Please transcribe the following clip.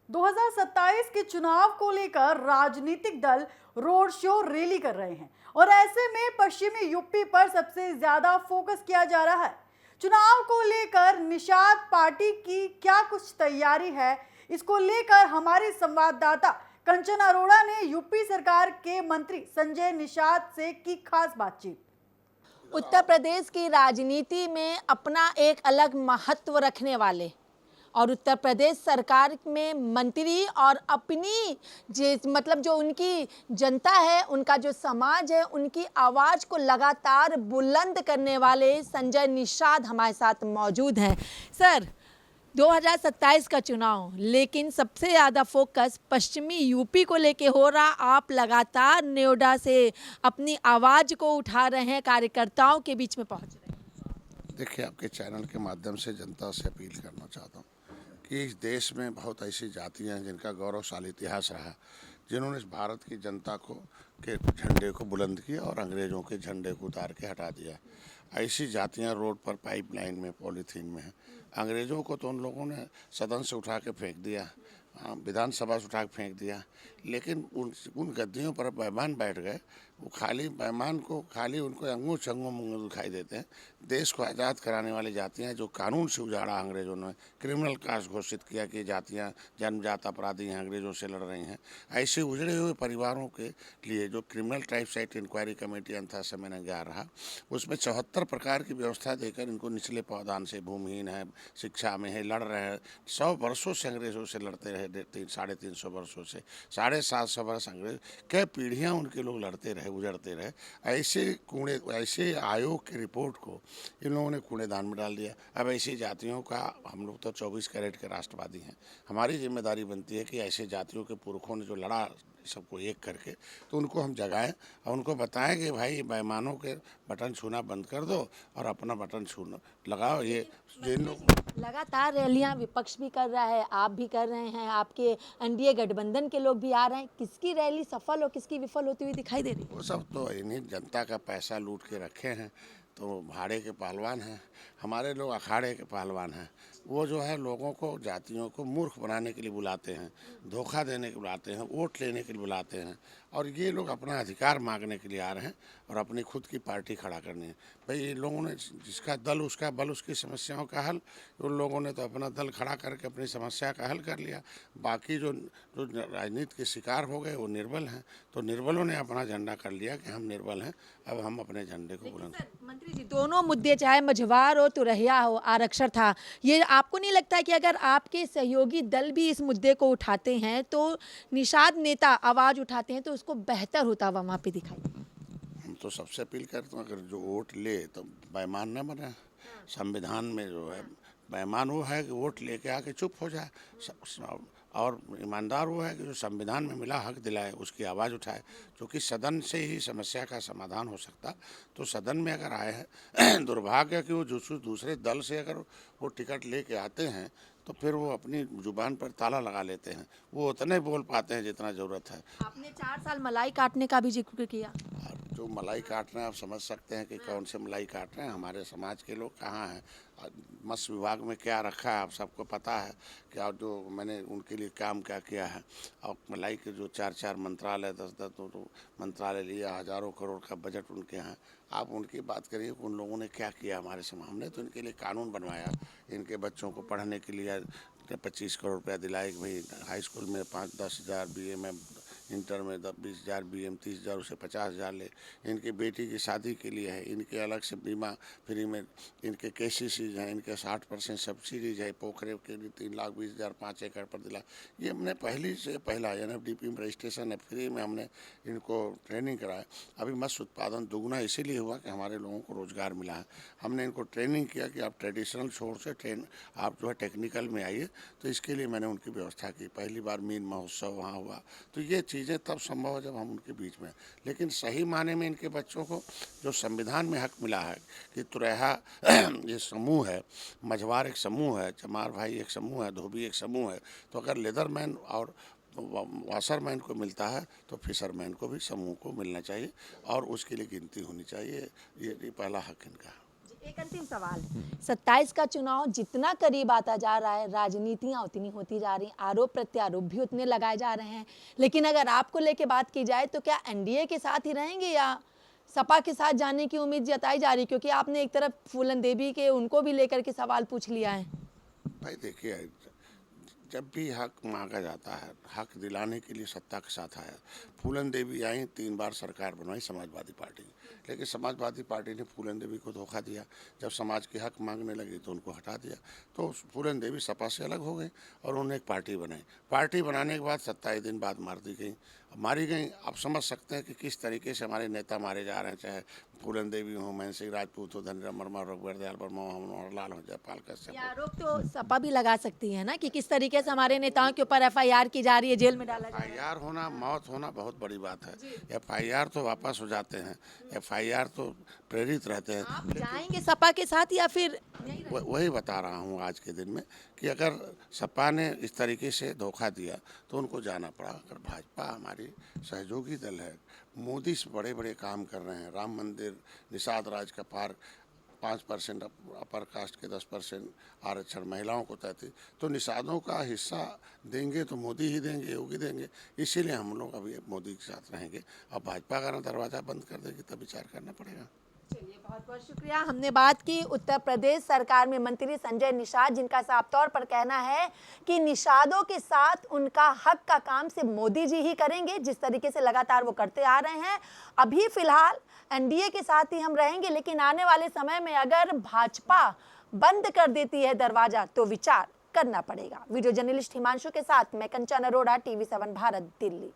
2027 के चुनाव को लेकर राजनीतिक दल रोड शो रैली कर रहे हैं और ऐसे में पश्चिमी यूपी पर सबसे ज्यादा फोकस किया जा रहा है। चुनाव को लेकर निषाद पार्टी की क्या कुछ तैयारी है, इसको लेकर हमारे संवाददाता कंचन अरोड़ा ने यूपी सरकार के मंत्री संजय निषाद से की खास बातचीत। उत्तर प्रदेश की राजनीति में अपना एक अलग महत्व रखने वाले और उत्तर प्रदेश सरकार में मंत्री और अपनी मतलब जो उनकी जनता है, उनका जो समाज है, उनकी आवाज़ को लगातार बुलंद करने वाले संजय निषाद हमारे साथ मौजूद हैं। सर, 2027 का चुनाव, लेकिन सबसे ज़्यादा फोकस पश्चिमी यूपी को लेके हो रहा। आप लगातार नोएडा से अपनी आवाज़ को उठा रहे हैं, कार्यकर्ताओं के बीच में पहुंच रहे हैं। देखिए, आपके चैनल के माध्यम से जनता से अपील करना चाहता हूँ कि इस देश में बहुत ऐसी जातियाँ हैं जिनका गौरवशाली इतिहास रहा, जिन्होंने इस भारत की जनता को के झंडे को बुलंद किया और अंग्रेज़ों के झंडे को उतार के हटा दिया। ऐसी जातियाँ रोड पर पाइपलाइन में, पॉलीथीन में हैं। अंग्रेज़ों को तो उन लोगों ने सदन से उठा के फेंक दिया, विधानसभा से उठा के फेंक दिया, लेकिन उन गद्दियों पर बेईमान बैठ गए। वो खाली बेईमान को खाली उनको अंगों चंगों मुंगों दिखाई देते हैं। देश को आज़ाद कराने वाली जातियाँ जो कानून से उजाड़ा अंग्रेज़ों ने, क्रिमिनल कास्ट घोषित किया कि जातियाँ जन्मजात अपराधी हैं, अंग्रेज़ों से लड़ रही हैं। ऐसे उजड़े हुए परिवारों के लिए जो क्रिमिनल ट्राइब साइट इंक्वायरी कमेटी अंथा समय ने गया रहा, उसमें 74 प्रकार की व्यवस्था देकर इनको निचले पावदान से, भूमिहीन है, शिक्षा में है, लड़ रहे हैं। 100 वर्षों से अंग्रेज़ों से लड़ते रहे, 350 वर्षों से, 750 वर्ष अंग्रेज, कई पीढ़ियाँ उनके लोग लड़ते रहे, उजड़ते रहे। ऐसे आयोग की रिपोर्ट को इन लोगों ने कूड़ेदान में डाल दिया। अब ऐसी जातियों का, हम लोग तो 24 कैरेट के राष्ट्रवादी हैं, हमारी जिम्मेदारी बनती है कि ऐसे जातियों के पुरखों ने जो लड़ा सबको एक करके, तो उनको हम जगाएं और उनको बताएं कि भाई बेईमानों के बटन छूना बंद कर दो और अपना बटन छूना लगाओ। ये जिन लोग लगातार रैलियां विपक्ष भी कर रहा है, आप भी कर रहे हैं, आपके एनडीए गठबंधन के लोग भी आ रहे हैं। किसकी रैली सफल और किसकी विफल होती हुई दिखाई दे रही है? वो सब तो इन्हीं जनता का पैसा लूट के रखे हैं, तो भाड़े के पहलवान हैं। हमारे लोग अखाड़े के पहलवान हैं। वो जो है लोगों को, जातियों को मूर्ख बनाने के लिए बुलाते हैं, धोखा देने के लिए बुलाते हैं, वोट लेने के लिए बुलाते हैं, और ये लोग अपना अधिकार मांगने के लिए आ रहे हैं और अपनी खुद की पार्टी खड़ा करनी है। भाई ये लोगों ने, जिसका दल उसका बल, उसकी समस्याओं का हल। उन लोगों ने तो अपना दल खड़ा करके अपनी समस्या का हल कर लिया। बाकी जो जो राजनीति के शिकार हो गए वो निर्बल हैं, तो निर्बलों ने अपना झंडा कर लिया कि हम निर्बल हैं, अब हम अपने झंडे को बुलंद। मंत्री जी, दोनों मुद्दे, चाहे मझवार हो, तुरहिया हो, आरक्षण था, ये आपको नहीं लगता कि अगर आपके सहयोगी दल भी इस मुद्दे को उठाते हैं, तो निषाद नेता आवाज उठाते हैं, तो उसको बेहतर होता हुआ वहाँ पे दिखाई? हम तो सबसे अपील करते हैं, अगर जो वोट ले तो बेईमान न बने। संविधान में जो है, बेईमान वो है कि वोट लेके आके चुप हो जाए, और ईमानदार वो है कि जो संविधान में मिला हक दिलाए, उसकी आवाज़ उठाए। क्योंकि सदन से ही समस्या का समाधान हो सकता। तो सदन में अगर आए हैं दुर्भाग्य कि वो दूसरे दल से अगर वो टिकट लेके आते हैं, तो फिर वो अपनी जुबान पर ताला लगा लेते हैं। वो उतने बोल पाते हैं जितना ज़रूरत है। आपने 4 साल मलाई काटने का भी जिक्र किया। जो मलाई काट रहे हैं, आप समझ सकते हैं कि कौन से मलाई काट रहे हैं। हमारे समाज के लोग कहाँ हैं? मत्स्य विभाग में क्या रखा है आप सबको पता है क्या? जो मैंने उनके लिए काम क्या किया है। और मलाई के जो 4 मंत्रालय, 10 तो मंत्रालय लिया, हज़ारों करोड़ का बजट उनके यहाँ। आप उनकी बात करिए, उन लोगों ने क्या किया हमारे समाज। हमने तो इनके लिए कानून बनवाया, इनके बच्चों को पढ़ने के लिए 25 करोड़ रुपया दिलाए कि भाई हाई स्कूल में 5-10 हज़ार, BA में, इंटर में 20,000, BA में 30,000, उसे 50,000 ले। इनकी बेटी की शादी के लिए है, इनके अलग से बीमा फ्री में, इनके KCC हैं, इनके 60% सब्सिडीज है। पोखरे के लिए 3,20,000 5 एकड़ पर दिला। ये हमने पहला NFDP में रजिस्ट्रेशन है, फ्री में हमने इनको ट्रेनिंग कराया। अभी मत्स्य उत्पादन दुगना इसीलिए हुआ कि हमारे लोगों को रोज़गार मिला है। हमने इनको ट्रेनिंग किया कि आप ट्रेडिशनल छोर से आप जो है टेक्निकल में आइए, तो इसके लिए मैंने उनकी व्यवस्था की। पहली बार मीन महोत्सव वहाँ हुआ। तो ये चीज़ें तब संभव है जब हम उनके बीच में। लेकिन सही माने में इनके बच्चों को जो संविधान में हक मिला है कि तुरैहा ये समूह है, मझवार एक समूह है, चमार भाई एक समूह है, धोबी एक समूह है, तो अगर लेदरमैन और वाशरमैन को मिलता है तो फिशरमैन को भी समूह को मिलना चाहिए और उसके लिए गिनती होनी चाहिए। ये पहला हक इनका है। एक अंतिम सवाल, 27 का चुनाव जितना करीब आता जा रहा है, राजनीतियां उतनी होती जा रही, आरोप प्रत्यारोप भी उतने लगाए जा रहे हैं, लेकिन अगर आपको लेके बात की जाए तो क्या एनडीए के साथ ही रहेंगे या सपा के साथ जाने की उम्मीद जताई जा रही? क्योंकि आपने एक तरफ फूलन देवी के उनको भी लेकर के सवाल पूछ लिया है। भाई देखिए, जब भी हक मांगा जाता है, हक दिलाने के लिए सत्ता के साथ आया। फूलन देवी आई, 3 बार सरकार बनवाई समाजवादी पार्टी, लेकिन समाजवादी पार्टी ने फूलन देवी को धोखा दिया। जब समाज के हक मांगने लगी तो उनको हटा दिया, तो फूलन देवी सपा से अलग हो गई और उन्होंने एक पार्टी बनाई। पार्टी बनाने के बाद 27 दिन बाद मारी गई। आप समझ सकते हैं कि किस तरीके से हमारे नेता मारे जा रहे हैं, चाहे फूलन देवी हो, मान सिंह राजपूत हो, धनीराम वर्मा, रघुवर दयाल वर्मा, मनोहर लाल हो, जयपाल कश्यप ये हो। आरोप तो सपा भी लगा सकती है ना कि किस तरीके से हमारे नेताओं के ऊपर एफआईआर की जा रही है, जेल में डाला जा रहा है। एफआईआर होना, मौत होना बहुत बड़ी बात है। एफआईआर तो वापस हो जाते हैं, एफआईआर तो प्रेरित रहते हैं। आप जाएंगे सपा के साथ या फिर यहीं रहेंगे? वही बता रहा हूँ आज के दिन में कि अगर सपा ने इस तरीके से धोखा दिया तो उनको जाना पड़ा। अगर भाजपा हमारी सहयोगी दल है, मोदी से बड़े बड़े काम कर रहे हैं, राम मंदिर, निषाद राज का पार्क, 5% अपर कास्ट के 10% आरक्षण, महिलाओं को 33, तो निषादों का हिस्सा देंगे तो मोदी ही देंगे, योगी देंगे। इसीलिए हम लोग अभी मोदी के साथ रहेंगे। अब भाजपा अगर दरवाज़ा बंद कर देगी तब विचार करना पड़ेगा। चलिए, बहुत बहुत शुक्रिया। हमने बात की उत्तर प्रदेश सरकार में मंत्री संजय निषाद, जिनका साफ तौर पर कहना है कि निषादों के साथ उनका हक का काम सिर्फ मोदी जी ही करेंगे, जिस तरीके से लगातार वो करते आ रहे हैं। अभी फिलहाल एनडीए के साथ ही हम रहेंगे, लेकिन आने वाले समय में अगर भाजपा बंद कर देती है दरवाजा तो विचार करना पड़ेगा। वीडियो जर्नलिस्ट हिमांशु के साथ मैं कंचन अरोड़ा, TV7 भारत, दिल्ली।